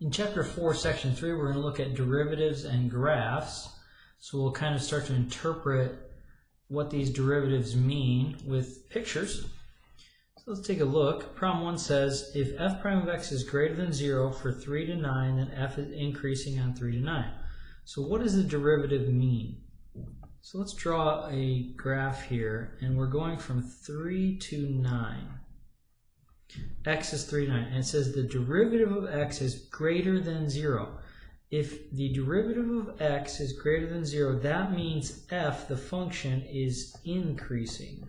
In Chapter 4, Section 3, we're going to look at derivatives and graphs. So we'll kind of start to interpret what these derivatives mean with pictures. So let's take a look. Problem 1 says, if f prime of x is greater than 0 for 3 to 9, then f is increasing on 3 to 9. So what does the derivative mean? So let's draw a graph here, and we're going from 3 to 9. X is 3 to 9, and it says the derivative of x is greater than 0. If the derivative of x is greater than 0, that means f, the function, is increasing.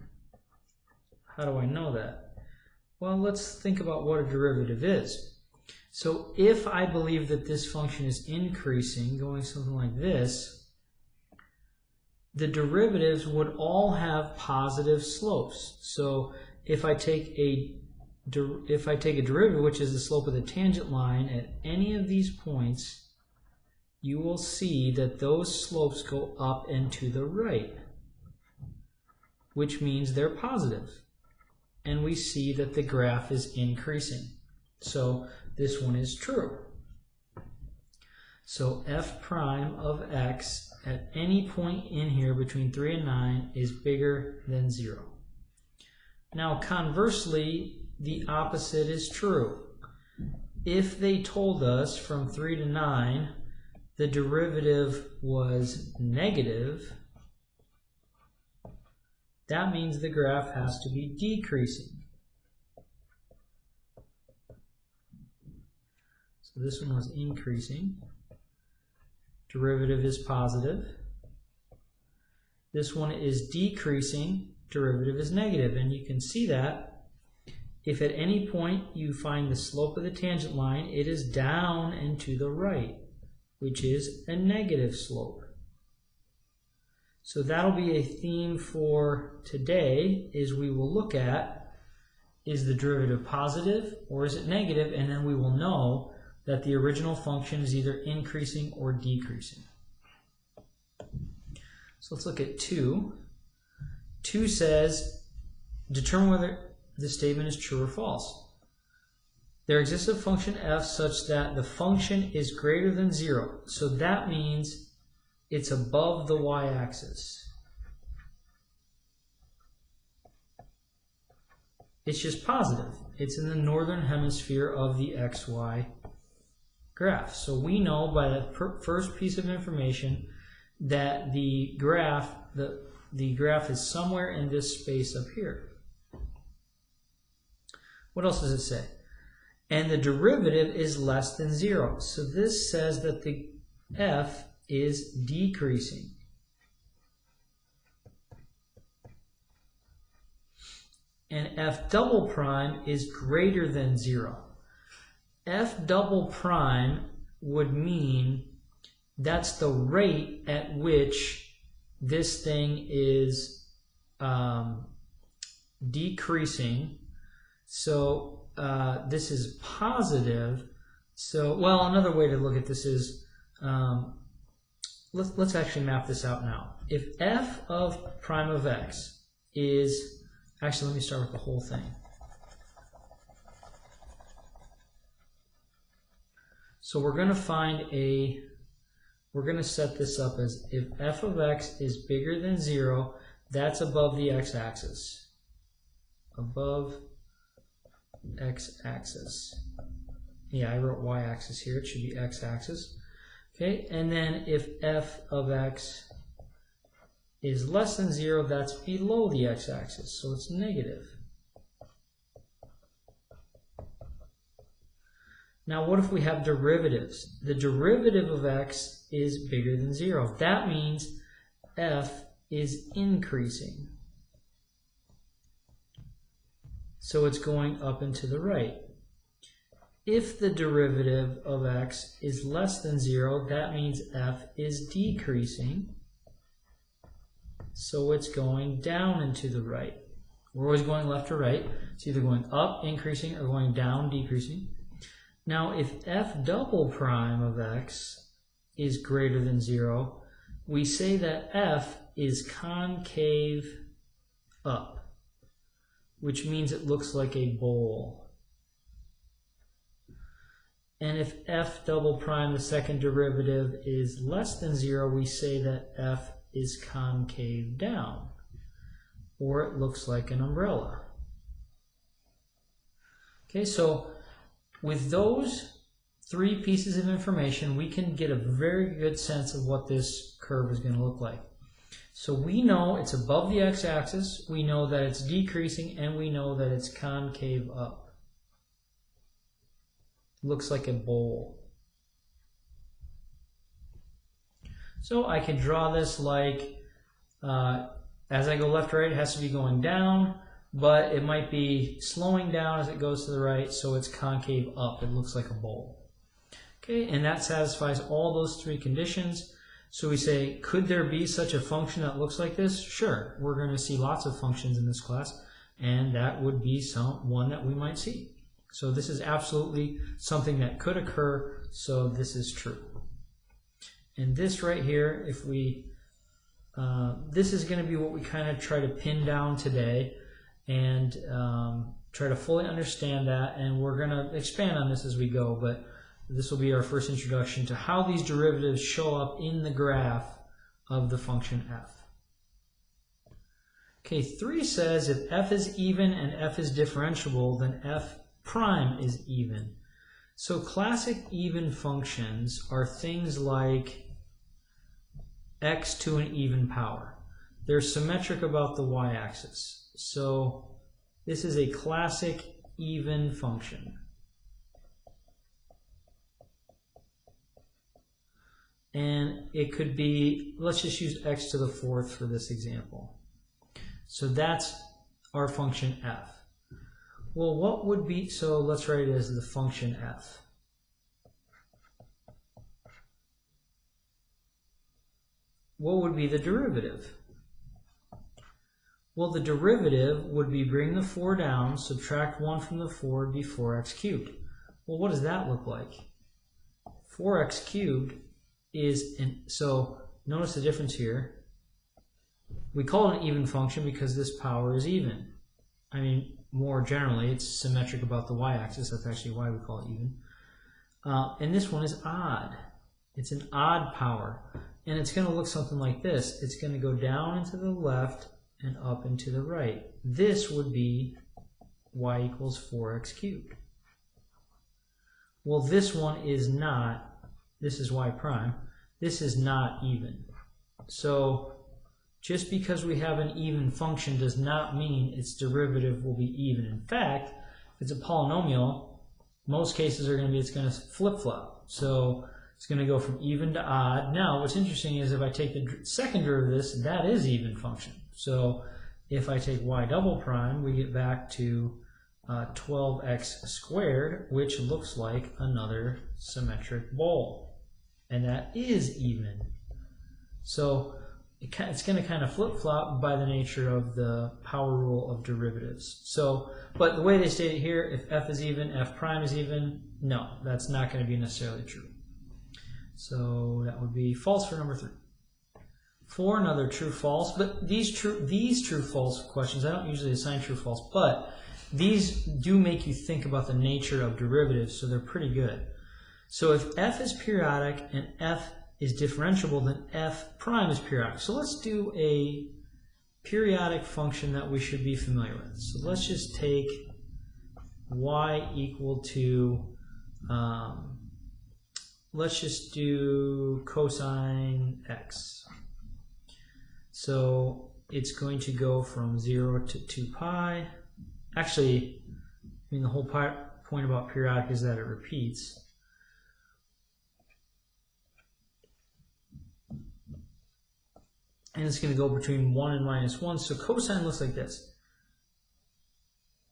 How do I know that? Well, let's think about what a derivative is. So if I believe that this function is increasing, going something like this, the derivatives would all have positive slopes. So if I take a derivative, which is the slope of the tangent line, at any of these points, you will see that those slopes go up and to the right, which means they're positive. And we see that the graph is increasing. So this one is true. So f prime of x at any point in here between 3 and 9 is bigger than 0. Now conversely, the opposite is true. If they told us from 3 to 9 the derivative was negative, that means the graph has to be decreasing. So this one was increasing. Derivative is positive. This one is decreasing. Derivative is negative. And you can see that if at any point you find the slope of the tangent line, it is down and to the right, which is a negative slope. So that'll be a theme for today, is we will look at, is the derivative positive or is it negative, and then we will know that the original function is either increasing or decreasing. So let's look at 2. 2 says, determine whether the statement is true or false. There exists a function f such that the function is greater than 0. So that means it's above the y-axis. It's just positive. It's in the northern hemisphere of the xy graph. So we know by the first piece of information that the graph is somewhere in this space up here. What else does it say? And the derivative is less than 0. So this says that the f is decreasing. And f double prime is greater than 0. F double prime would mean that's the rate at which this thing is decreasing. So this is positive. So, well, another way to look at this is, let's actually map this out now. If f of prime of x is, actually let me start with the whole thing. So we're going to set this up as if f of x is bigger than 0, that's above the x-axis. Above x-axis. Yeah, I wrote y-axis here. It should be x-axis. Okay, and then if f of x is less than 0, that's below the x-axis, so it's negative. Now what if we have derivatives? The derivative of x is bigger than 0. That means f is increasing. So it's going up and to the right. If the derivative of x is less than 0, that means f is decreasing. So it's going down and to the right. We're always going left or right. It's either going up, increasing, or going down, decreasing. Now, if f double prime of x is greater than 0, we say that f is concave up, which means it looks like a bowl. And if f double prime, the second derivative, is less than 0, we say that f is concave down, or it looks like an umbrella. Okay, so with those 3 pieces of information, we can get a very good sense of what this curve is going to look like. So we know it's above the x-axis, we know that it's decreasing, and we know that it's concave up. Looks like a bowl. So I could draw this like, as I go left to right, it has to be going down, but it might be slowing down as it goes to the right, so it's concave up. It looks like a bowl. Okay, and that satisfies all those 3 conditions. So we say, could there be such a function that looks like this? Sure, we're going to see lots of functions in this class, and that would be one that we might see. So this is absolutely something that could occur, so this is true. And this right here, if we, this is going to be what we kind of try to pin down today and try to fully understand that, and we're going to expand on this as we go, but this will be our first introduction to how these derivatives show up in the graph of the function f. Okay, 3 says if f is even and f is differentiable, then f prime is even. So classic even functions are things like x to an even power. They're symmetric about the y-axis. So this is a classic even function. And it could be, let's just use x to the 4th for this example. So that's our function f. Well, what would be, so let's write it as the function f. What would be the derivative? Well, the derivative would be bring the 4 down, subtract 1 from the 4, would be 4x cubed. Well, what does that look like? 4x cubed is, so notice the difference here. We call it an even function because this power is even. I mean, more generally, it's symmetric about the y-axis. That's actually why we call it even. And this one is odd. It's an odd power. And it's going to look something like this. It's going to go down and to the left and up and to the right. This would be y equals 4x cubed. Well, this one is not, this is y prime. This is not even. So just because we have an even function does not mean its derivative will be even. In fact, if it's a polynomial, most cases are going to be, it's going to flip-flop. So it's going to go from even to odd. Now, what's interesting is if I take the second derivative of this, that is even function. So if I take y double prime, we get back to 12x squared, which looks like another symmetric bowl. And that is even. So it's going to kind of flip-flop by the nature of the power rule of derivatives. So, but the way they state it here, if f is even, f prime is even, no, that's not going to be necessarily true. So that would be false for number 3. 4, another true-false, but these true-false questions, I don't usually assign true-false, but these do make you think about the nature of derivatives, so they're pretty good. So if f is periodic and f is differentiable, then f prime is periodic. So let's do a periodic function that we should be familiar with. So let's just take y equal to, let's just do cosine x. So it's going to go from 0 to 2 pi. Actually, I mean, the whole point about periodic is that it repeats. And it's going to go between 1 and minus 1. So cosine looks like this.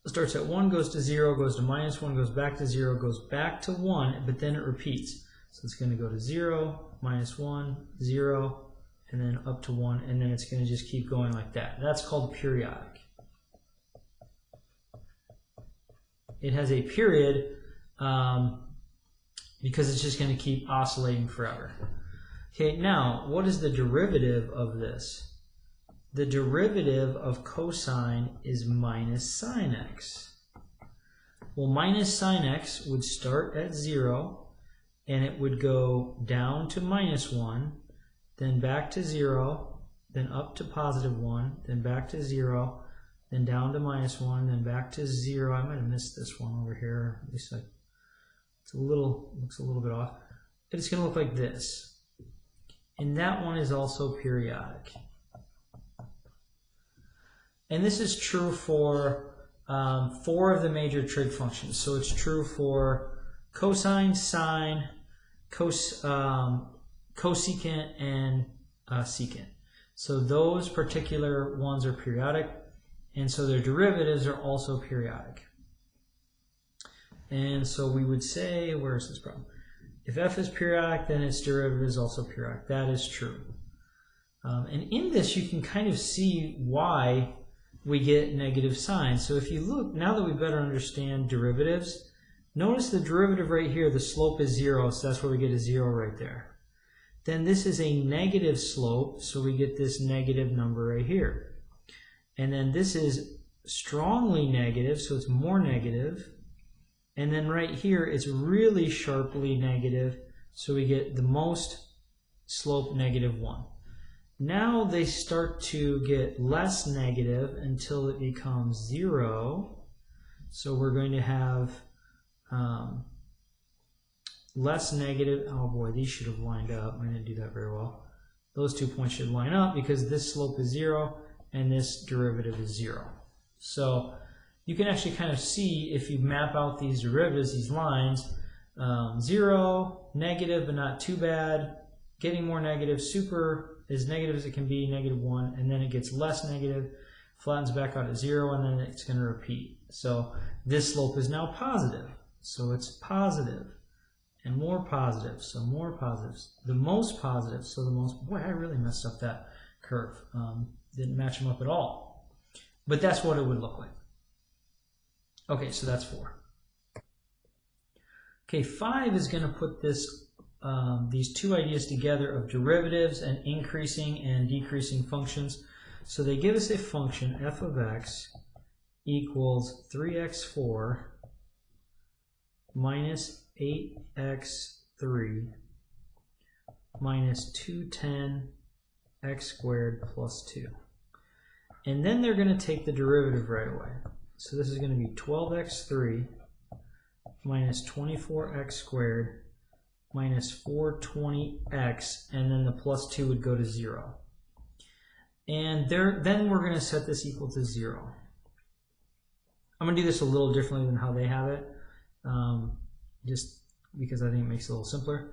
It starts at 1, goes to 0, goes to minus 1, goes back to 0, goes back to 1, but then it repeats. So it's going to go to 0, minus 1, 0, and then up to 1, and then it's going to just keep going like that. That's called periodic. It has a period because it's just going to keep oscillating forever. Okay, now, what is the derivative of this? The derivative of cosine is minus sine x. Well, minus sine x would start at 0, and it would go down to -1, then back to 0, then up to +1, then back to 0, then down to -1, then back to 0. I might have missed this one over here. At least looks a little bit off. But it's going to look like this. And that one is also periodic. And this is true for 4 of the major trig functions. So it's true for cosine, sine, cosecant, and secant. So those particular ones are periodic, and so their derivatives are also periodic. And so we would say, where is this problem? If f is periodic, then its derivative is also periodic. That is true. And in this, you can kind of see why we get negative signs. So if you look, now that we better understand derivatives, notice the derivative right here, the slope is 0, so that's where we get a 0 right there. Then this is a negative slope, so we get this negative number right here. And then this is strongly negative, so it's more negative. And then right here, it's really sharply negative, so we get the most slope -1. Now they start to get less negative until it becomes 0. So we're going to have less negative. Oh boy, these should have lined up. I didn't do that very well. Those 2 points should line up because this slope is 0 and this derivative is 0. So you can actually kind of see if you map out these derivatives, these lines, 0, negative but not too bad, getting more negative, super as negative as it can be, -1, and then it gets less negative, flattens back out at 0, and then it's going to repeat. So this slope is now positive. So it's positive and more positive, so more positives. The most positive, so the most, boy, I really messed up that curve. Didn't match them up at all. But that's what it would look like. Okay, so that's 4. Okay, 5 is going to put this these two ideas together of derivatives and increasing and decreasing functions. So they give us a function f of x equals 3x4 minus 8x3 minus 210x squared plus 2. And then they're going to take the derivative right away. So this is going to be 12x3 minus 24x squared minus 420x, and then the plus 2 would go to 0. And then we're going to set this equal to 0. I'm going to do this a little differently than how they have it, just because I think it makes it a little simpler.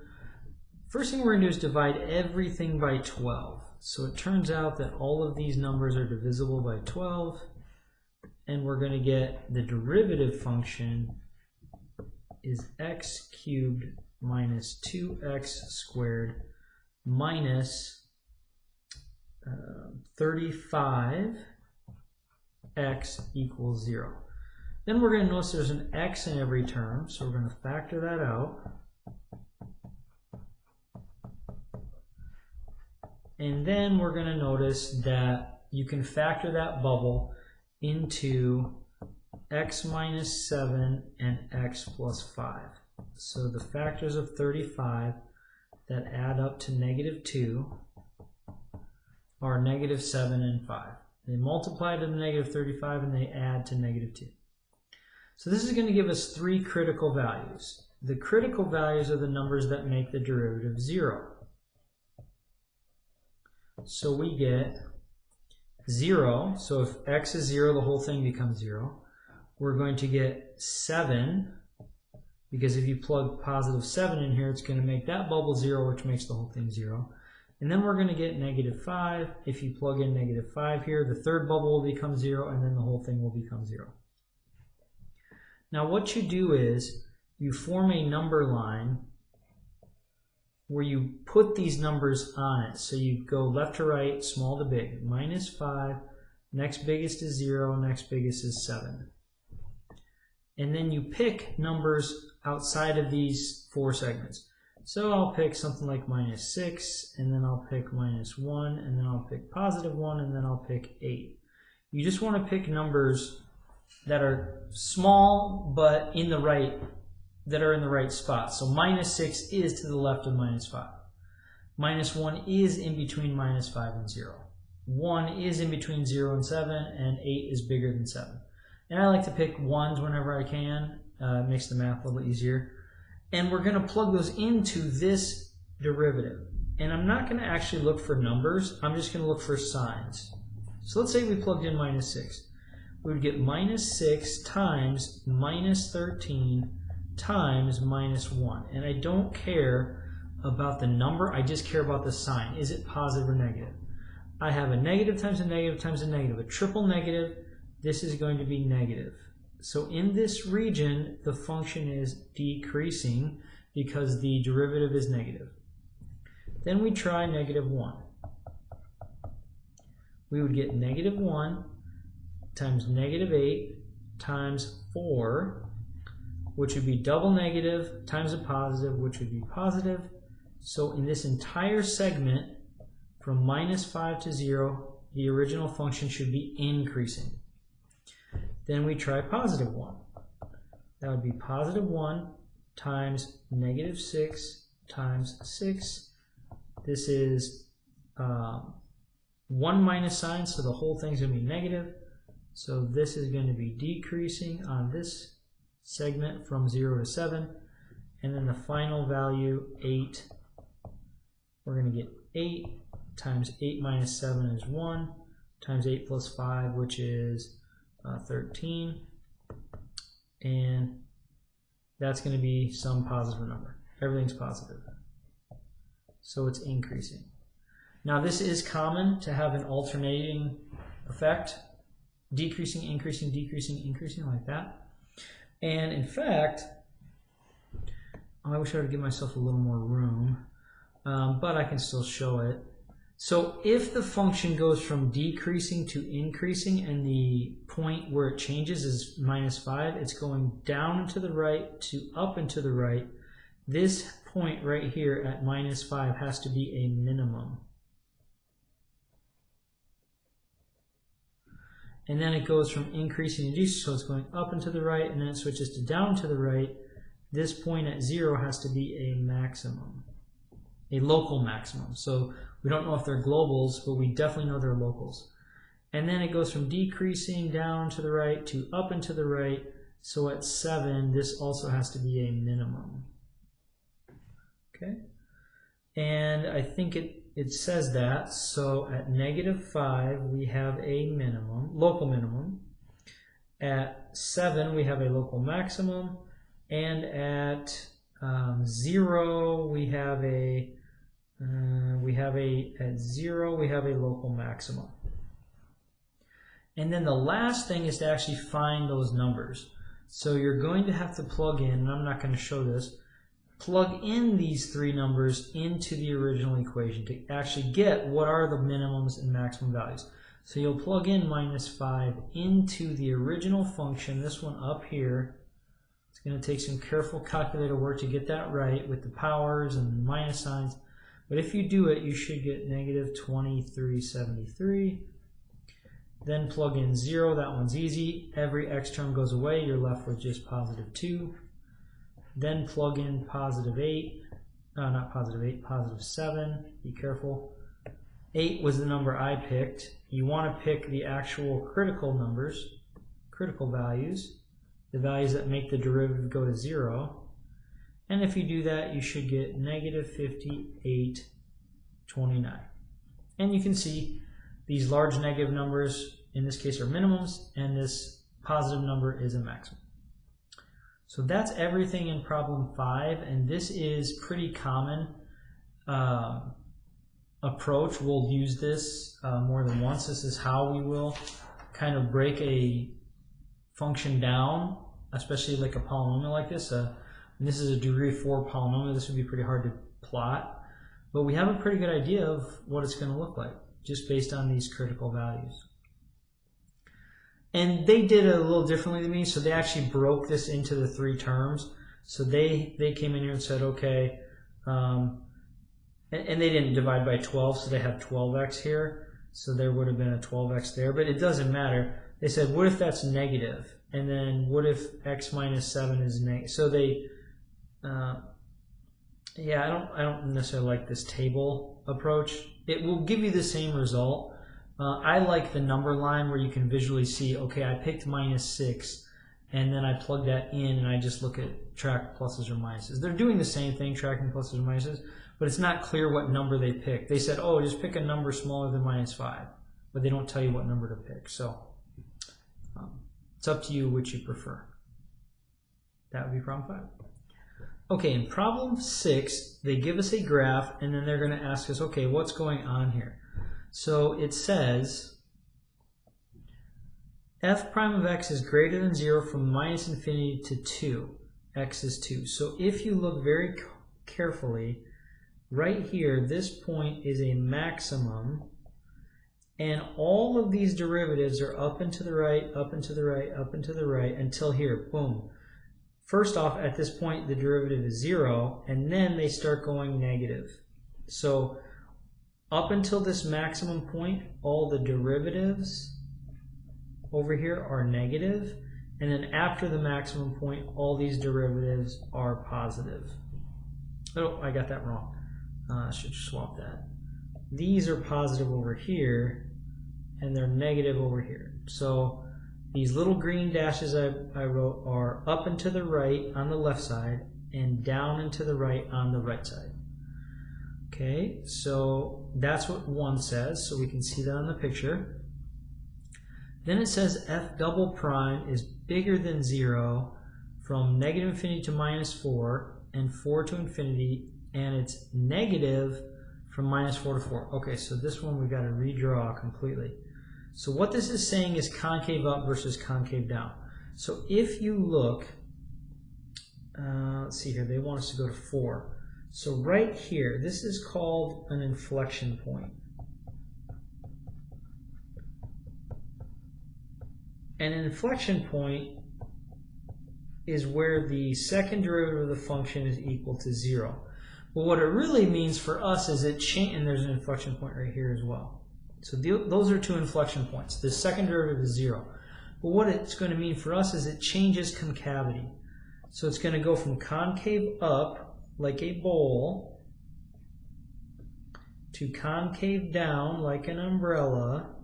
First thing we're going to do is divide everything by 12. So it turns out that all of these numbers are divisible by 12, and we're going to get the derivative function is x cubed minus 2x squared minus 35x equals 0. Then we're going to notice there's an x in every term, so we're going to factor that out. And then we're going to notice that you can factor that bubble into x minus 7 and x plus 5. So the factors of 35 that add up to -2 are -7 and 5. They multiply to the -35 and they add to -2. So this is going to give us 3 critical values. The critical values are the numbers that make the derivative 0. So we get 0. So if x is 0, the whole thing becomes 0. We're going to get 7. Because if you plug positive 7 in here, it's going to make that bubble 0, which makes the whole thing 0. And then we're going to get -5. If you plug in -5 here, the third bubble will become 0, and then the whole thing will become 0. Now what you do is you form a number line where you put these numbers on it. So you go left to right, small to big. -5, next biggest is 0, next biggest is 7. And then you pick numbers outside of these 4 segments. So I'll pick something like -6, and then I'll pick -1, and then I'll pick +1, and then I'll pick 8. You just want to pick numbers that are small but in the right that are in the right spot. So minus 6 is to the left of minus 5. Minus 1 is in between minus 5 and 0. 1 is in between 0 and 7, and 8 is bigger than 7. And I like to pick 1s whenever I can. It makes the math a little easier. And we're going to plug those into this derivative. And I'm not going to actually look for numbers. I'm just going to look for signs. So let's say we plugged in minus 6. We would get minus 6 times minus 13 times minus 1. And I don't care about the number. I just care about the sign. Is it positive or negative? I have a negative times a negative times a negative. A triple negative. This is going to be negative. So in this region, the function is decreasing because the derivative is negative. Then we try negative 1. We would get negative 1 times negative 8 times 4, which would be double negative times a positive, which would be positive. So in this entire segment, from minus 5 to 0, the original function should be increasing. Then we try positive 1. That would be positive 1 times negative 6 times 6. This is 1 minus sign, so the whole thing's going to be negative. So this is going to be decreasing on this segment from 0 to 7. And then the final value, 8. We're going to get 8 times 8 minus 7 is 1, times 8 plus 5, which is 13. And that's going to be some positive number. Everything's positive. So it's increasing. Now this is common to have an alternating effect. Decreasing, increasing, decreasing, increasing, like that. And in fact, I wish I would give myself a little more room, but I can still show it. So if the function goes from decreasing to increasing and the point where it changes is minus 5, it's going down and to the right to up and to the right. This point right here at minus 5 has to be a minimum. And then it goes from increasing to decreasing, so it's going up and to the right, and then it switches to down to the right. This point at 0 has to be a maximum, a local maximum. So we don't know if they're globals, but we definitely know they're locals. And then it goes from decreasing down to the right to up and to the right. So at 7, this also has to be a minimum. Okay? And I think it says that. So at negative 5, we have a minimum, local minimum. At 7, we have a local maximum. And at 0, we have a local maximum. And then the last thing is to actually find those numbers. So you're going to have to plug in, and I'm not going to show this, plug in these 3 numbers into the original equation to actually get what are the minimums and maximum values. So you'll plug in minus 5 into the original function, this one up here. It's going to take some careful calculator work to get that right with the powers and minus signs. But if you do it, you should get negative 2373. Then plug in 0. That one's easy. Every x term goes away. You're left with just positive 2. Then plug in positive 8. Not positive 8, positive 7. Be careful. 8 was the number I picked. You want to pick the actual critical numbers, critical values, the values that make the derivative go to 0. And if you do that, you should get negative 5829. And you can see these large negative numbers, in this case, are minimums, and this positive number is a maximum. So that's everything in problem 5, and this is pretty common approach. We'll use this more than once. This is how we will kind of break a function down, especially like a polynomial like this. And this is a degree 4 polynomial. This would be pretty hard to plot, but we have a pretty good idea of what it's going to look like just based on these critical values. And they did it a little differently than me, so they actually broke this into the 3 terms. So they came in here and said, okay, and they didn't divide by 12, so they have 12x here. So there would have been a 12x there, but it doesn't matter. They said, what if that's negative? And then what if x minus 7 is negative? So they Yeah, I don't necessarily like this table approach. It will give you the same result. I like the number line where you can visually see, okay, I picked -6, and then I plug that in and I just look at track pluses or minuses. They're doing the same thing, tracking pluses or minuses, but it's not clear what number they pick. They said, oh, just pick a number smaller than -5, but they don't tell you what number to pick. So it's up to you which you prefer. That would be problem 5. Okay, in problem 6, they give us a graph, and then they're going to ask us, okay, what's going on here? So it says f prime of x is greater than 0 from -infinity to 2. X is 2. So if you look very carefully, right here, this point is a maximum, and all of these derivatives are up and to the right, up and to the right, up and to the right, until here, boom. First off, at this point, the derivative is 0, and then they start going negative. So up until this maximum point, all the derivatives over here are negative, and then after the maximum point, all these derivatives are positive. Oh, I got that wrong. I should swap that. These are positive over here, and they're negative over here. So these little green dashes I wrote are up and to the right on the left side, and down and to the right on the right side. Okay, so that's what 1 says, so we can see that on the picture. Then it says f double prime is bigger than 0 from -infinity to -4 and 4 to infinity, and it's negative from -4 to 4. Okay, so this one we got to redraw completely. So what this is saying is concave up versus concave down. So if you look, let's see here, they want us to go to 4. So right here, this is called an inflection point. And an inflection point is where the second derivative of the function is equal to 0. But what it really means for us is and there's an inflection point right here as well. So those are 2 inflection points. The second derivative is 0. But what it's going to mean for us is it changes concavity. So it's going to go from concave up, like a bowl, to concave down, like an umbrella,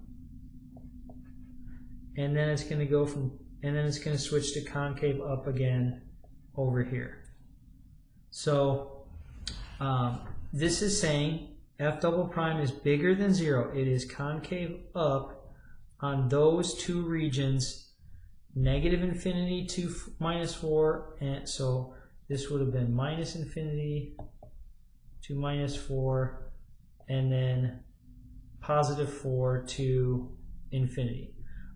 and then it's going to go it's going to switch to concave up again over here. So this is saying f double prime is bigger than 0. It is concave up on those 2 regions, -infinity to -4, and so this would have been -infinity to -4, and then +4 to infinity.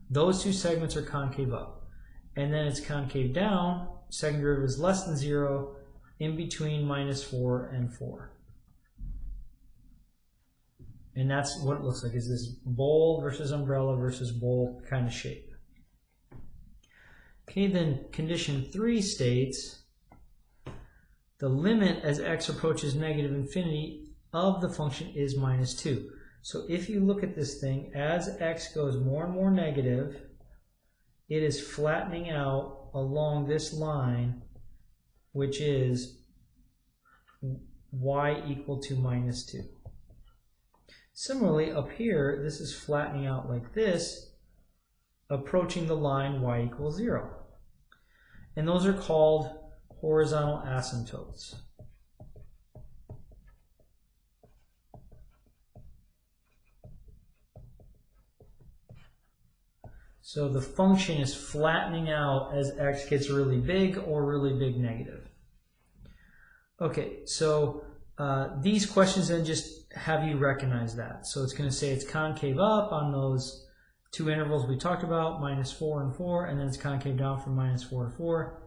Those 2 segments are concave up. And then it's concave down, second derivative is less than 0, in between -4 and 4. And that's what it looks like, is this bowl versus umbrella versus bowl kind of shape. Okay, then condition 3 states the limit as x approaches -infinity of the function is -2. So if you look at this thing, as x goes more and more negative, it is flattening out along this line, which is y equal to -2. Similarly, up here, this is flattening out like this, approaching the line y equals 0. And those are called horizontal asymptotes. So the function is flattening out as x gets really big or really big negative. Okay, so these questions then just have you recognize that. So it's going to say it's concave up on those 2 intervals we talked about, -4 and 4, and then it's concave down from -4 to 4.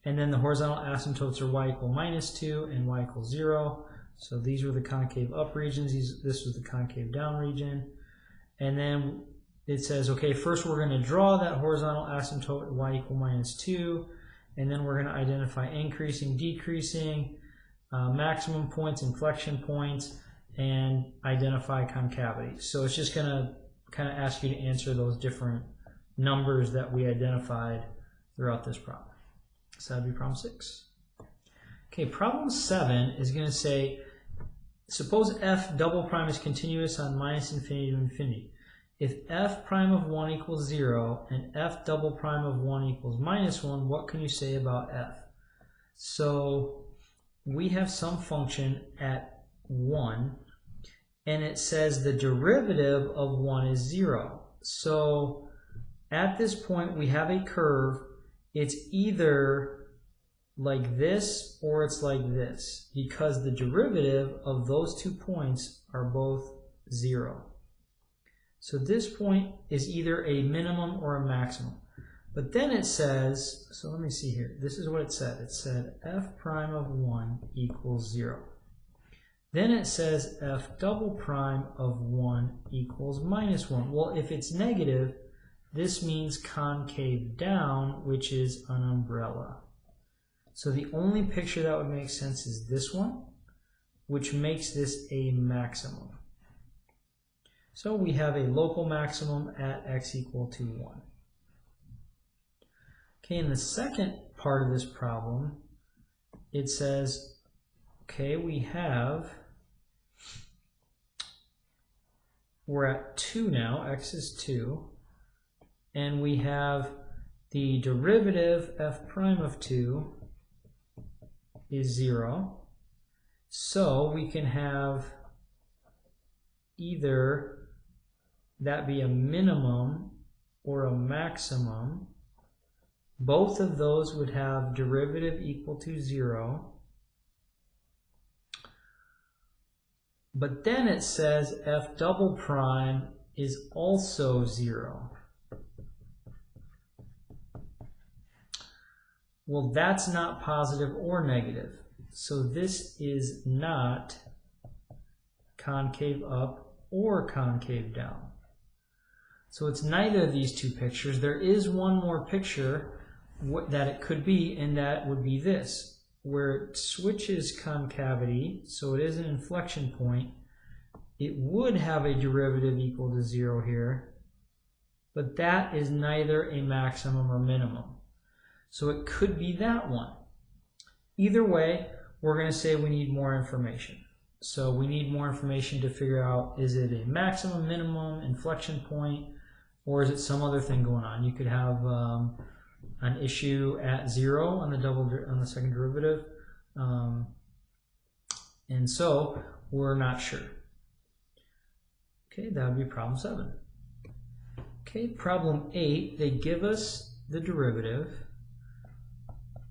And then the horizontal asymptotes are y equal -2 and y equals 0. So these were the concave up regions, this was the concave down region. And then it says, okay, first we're going to draw that horizontal asymptote at y equal -2, and then we're going to identify increasing, decreasing, maximum points, inflection points, and identify concavity. So it's just going to kind of ask you to answer those different numbers that we identified throughout this problem. So that would be problem 6. Okay, problem 7 is going to say, suppose f double prime is continuous on minus infinity to infinity. If f prime of 1 equals 0 and f double prime of 1 equals minus 1, what can you say about f? So we have some function at 1, and it says the derivative of 1 is 0. So at this point we have a curve. It's either like this or it's like this, because the derivative of those 2 points are both 0. So this point is either a minimum or a maximum. But then it says, so let me see here, this is what it said. It said f prime of 1 equals 0. Then it says f double prime of 1 equals minus 1. Well, if it's negative, this means concave down, which is an umbrella. So the only picture that would make sense is this one, which makes this a maximum. So we have a local maximum at x equal to 1. Okay, in the second part of this problem, it says, okay, we're at 2 now, x is 2, and we have the derivative f prime of 2 is 0. So we can have either that be a minimum or a maximum. Both of those would have derivative equal to 0. But then it says f double prime is also 0. Well, that's not positive or negative. So this is not concave up or concave down. So it's neither of these two pictures. There is one more picture that it could be, and that would be this, where it switches concavity, so it is an inflection point. It would have a derivative equal to 0 here, but that is neither a maximum or minimum. So it could be that one. Either way, we're going to say we need more information. So we need more information to figure out, is it a maximum, minimum, inflection point, or is it some other thing going on? You could have an issue at 0 on the second derivative, and so we're not sure. Okay, that would be problem 7. Okay, problem 8, they give us the derivative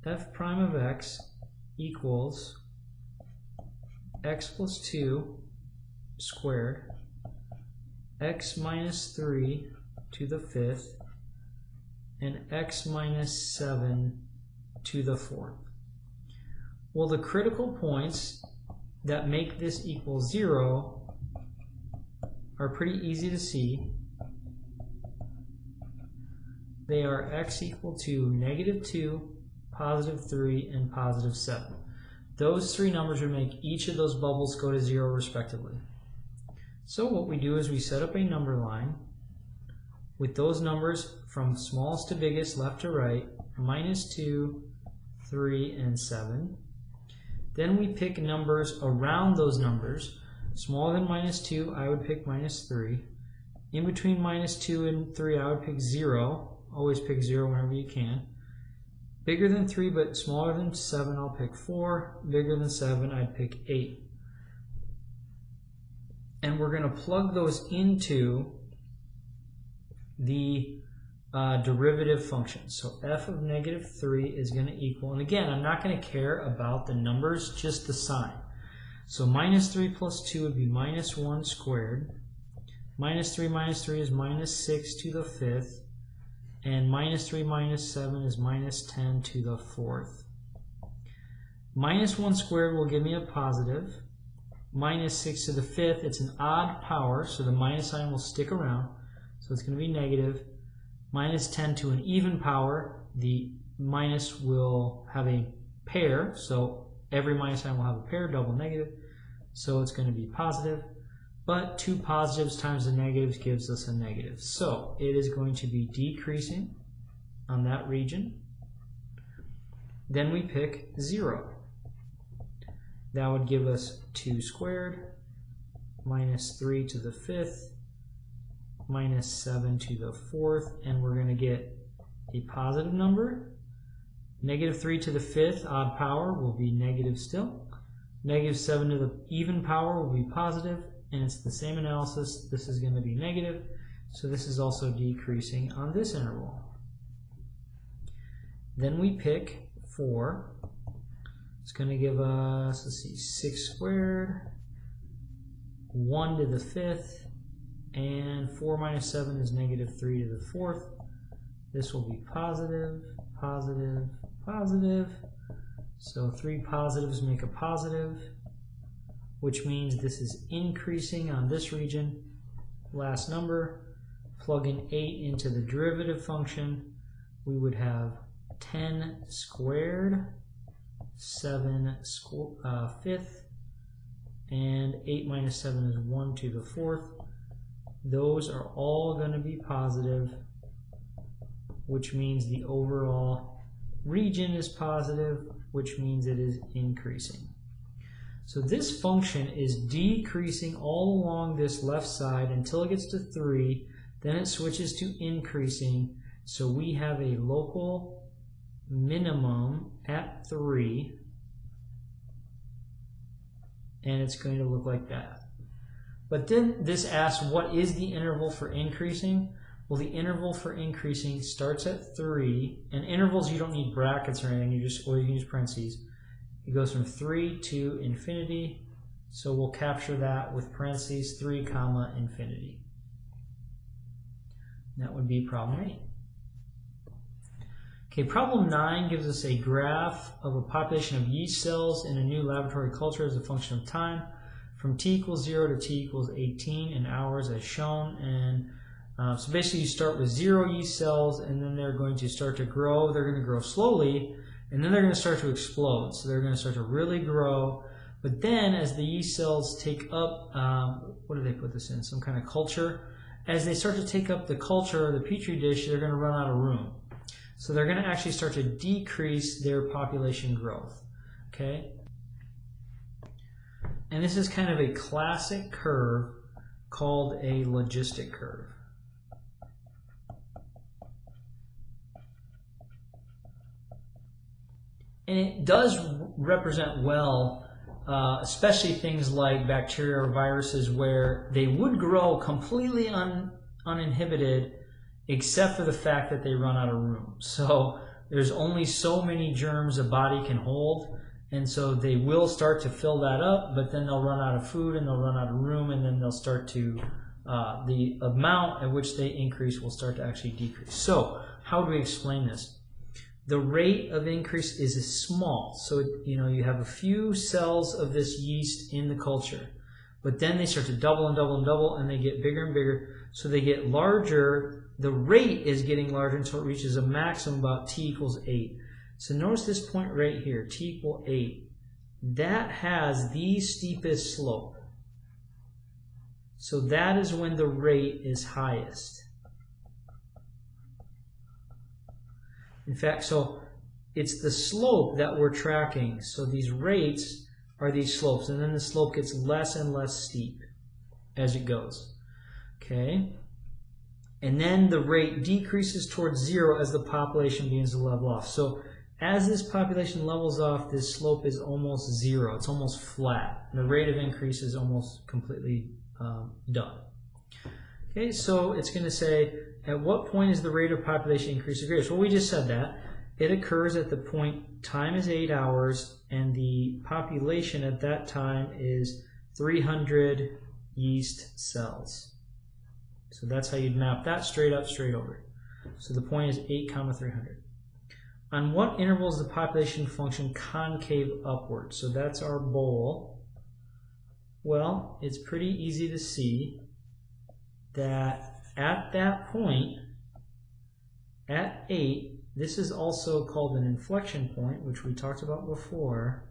f prime of x equals x plus 2 squared, x minus 3 to the 5th, and x minus 7 to the 4th. Well, the critical points that make this equal 0 are pretty easy to see. They are x equal to negative 2, positive 3, and positive 7. Those three numbers would make each of those bubbles go to 0 respectively. So what we do is we set up a number line with those numbers from smallest to biggest, left to right, minus 2, 3, and 7. Then we pick numbers around those numbers. Smaller than minus 2, I would pick minus 3. In between minus 2 and 3, I would pick 0. Always pick 0 whenever you can. Bigger than 3 but smaller than 7, I'll pick 4. Bigger than 7, I'd pick 8. And we're going to plug those into the derivative function. So f of negative 3 is going to equal, and again, I'm not going to care about the numbers, just the sign. So minus 3 plus 2 would be minus 1 squared. Minus 3 is minus 6 to the 5th. And minus 3 minus 7 is minus 10 to the 4th. Minus 1 squared will give me a positive. Minus 6 to the 5th, it's an odd power, so the minus sign will stick around. So it's going to be negative. Minus 10 to an even power, the minus will have a pair, so every minus sign will have a pair, double negative, so it's going to be positive. But 2 positives times the negatives gives us a negative. So it is going to be decreasing on that region. Then we pick 0. That would give us 2 squared minus 3 to the 5th minus 7 to the 4th, and we're going to get a positive number. Negative 3 to the 5th odd power will be negative still. Negative 7 to the even power will be positive, and it's the same analysis. This is going to be negative, so this is also decreasing on this interval. Then we pick 4. It's going to give us, let's see, 6 squared, 1 to the 5th, and 4 minus 7 is negative 3 to the 4th. This will be positive, positive, positive. So 3 positives make a positive, which means this is increasing on this region. Last number, plug in 8 into the derivative function. We would have 10 squared, 7 fifth, and 8 minus 7 is 1 to the 4th. Those are all going to be positive, which means the overall region is positive, which means it is increasing. So this function is decreasing all along this left side until it gets to 3, then it switches to increasing. So we have a local minimum at 3, and it's going to look like that. But then this asks, what is the interval for increasing? Well, the interval for increasing starts at 3, and intervals you don't need brackets or anything, or you can use parentheses. It goes from 3 to infinity, so we'll capture that with parentheses 3 comma infinity. That would be problem 8. Okay, problem 9 gives us a graph of a population of yeast cells in a new laboratory culture as a function of time from t equals 0 to t equals 18 in hours as shown. And so basically you start with 0 yeast cells, and then they're going to start to grow. They're going to grow slowly, and then they're going to start to explode. So they're going to start to really grow. But then as the yeast cells take up, what do they put this in? Some kind of culture. As they start to take up the culture or the petri dish, they're going to run out of room. So they're going to actually start to decrease their population growth. Okay? And this is kind of a classic curve called a logistic curve. And it does represent well, especially things like bacteria or viruses, where they would grow completely uninhibited, except for the fact that they run out of room. So there's only so many germs a body can hold, and so they will start to fill that up, but then they'll run out of food and they'll run out of room, and then they'll start to, the amount at which they increase will start to actually decrease. So how do we explain this? The rate of increase is small. So, you have a few cells of this yeast in the culture, but then they start to double and double and double, and they get bigger and bigger. So they get larger. The rate is getting larger until it reaches a maximum about t equals 8. So notice this point right here, t equal 8. That has the steepest slope. So that is when the rate is highest. In fact, so it's the slope that we're tracking. So these rates are these slopes, and then the slope gets less and less steep as it goes. Okay? And then the rate decreases towards 0 as the population begins to level off. So as this population levels off, this slope is almost 0. It's almost flat. The rate of increase is almost completely done. Okay, so it's going to say, at what point is the rate of population increase the greatest? Well, we just said that. It occurs at the point time is 8 hours, and the population at that time is 300 yeast cells. So that's how you'd map that straight up, straight over. So the point is 8 comma 300. On what interval is the population function concave upward? So that's our bowl. Well, it's pretty easy to see that at that point, at 8, this is also called an inflection point, which we talked about before.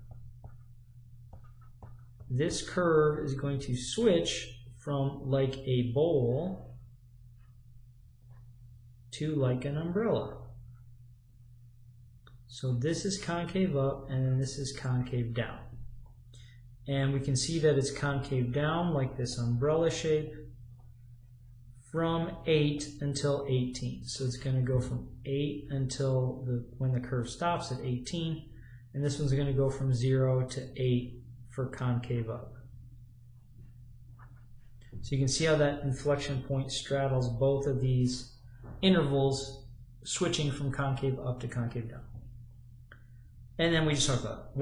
This curve is going to switch from like a bowl to like an umbrella. So this is concave up, and then this is concave down. and we can see that it's concave down like this umbrella shape from 8 until 18. So it's going to go from 8 until when the curve stops at 18, and this one's going to go from 0 to 8 for concave up. So you can see how that inflection point straddles both of these intervals, switching from concave up to concave down. And then we just talked about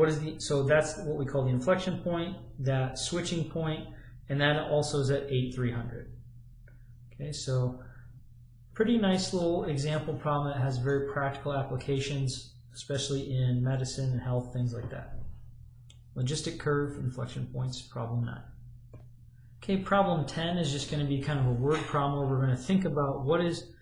so that's what we call the inflection point, that switching point, and that also is at 8,300. Okay, so pretty nice little example problem that has very practical applications, especially in medicine and health, things like that. Logistic curve, inflection points, problem 9. Okay, problem 10 is just going to be kind of a word problem where we're going to think about what does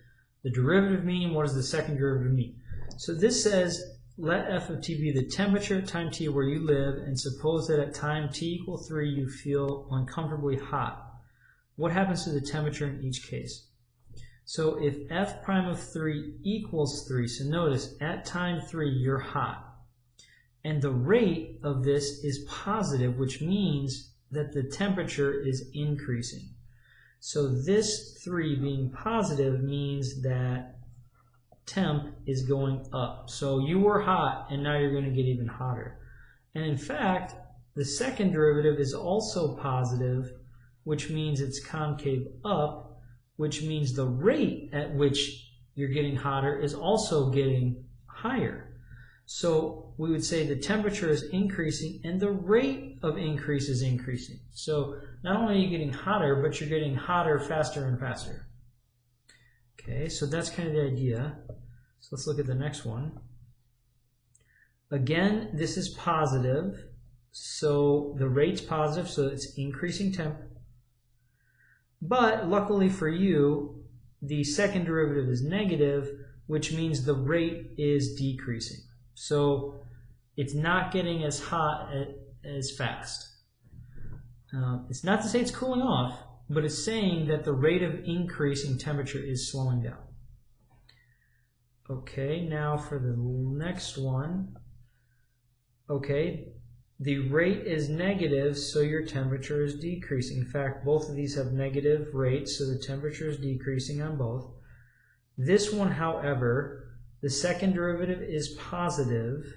the derivative mean, what does the second derivative mean. So this says, let f of t be the temperature at time t where you live, and suppose that at time t equals 3 you feel uncomfortably hot. What happens to the temperature in each case? So if f prime of 3 equals 3, so notice at time 3 you're hot, and the rate of this is positive, which means that the temperature is increasing. So this 3 being positive means that temp is going up. So you were hot and now you're going to get even hotter. And in fact, the second derivative is also positive, which means it's concave up, which means the rate at which you're getting hotter is also getting higher. So we would say the temperature is increasing and the rate of increase is increasing. So not only are you getting hotter, but you're getting hotter faster and faster. Okay, so that's kind of the idea. So let's look at the next one. Again, this is positive. So the rate's positive, so it's increasing temp. But luckily for you, the second derivative is negative, which means the rate is decreasing. So it's not getting as hot as fast. It's not to say it's cooling off, but it's saying that the rate of increasing temperature is slowing down. Okay, now for the next one. Okay, the rate is negative, so your temperature is decreasing. In fact, both of these have negative rates, so the temperature is decreasing on both. This one, however, the second derivative is positive,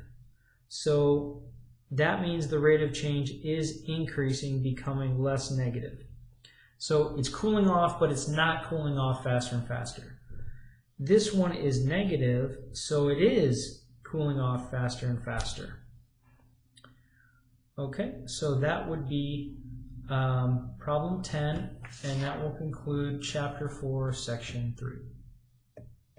so that means the rate of change is increasing, becoming less negative. So it's cooling off, but it's not cooling off faster and faster. This one is negative, so it is cooling off faster and faster. Okay, so that would be problem 10, and that will conclude Chapter 4, Section 3.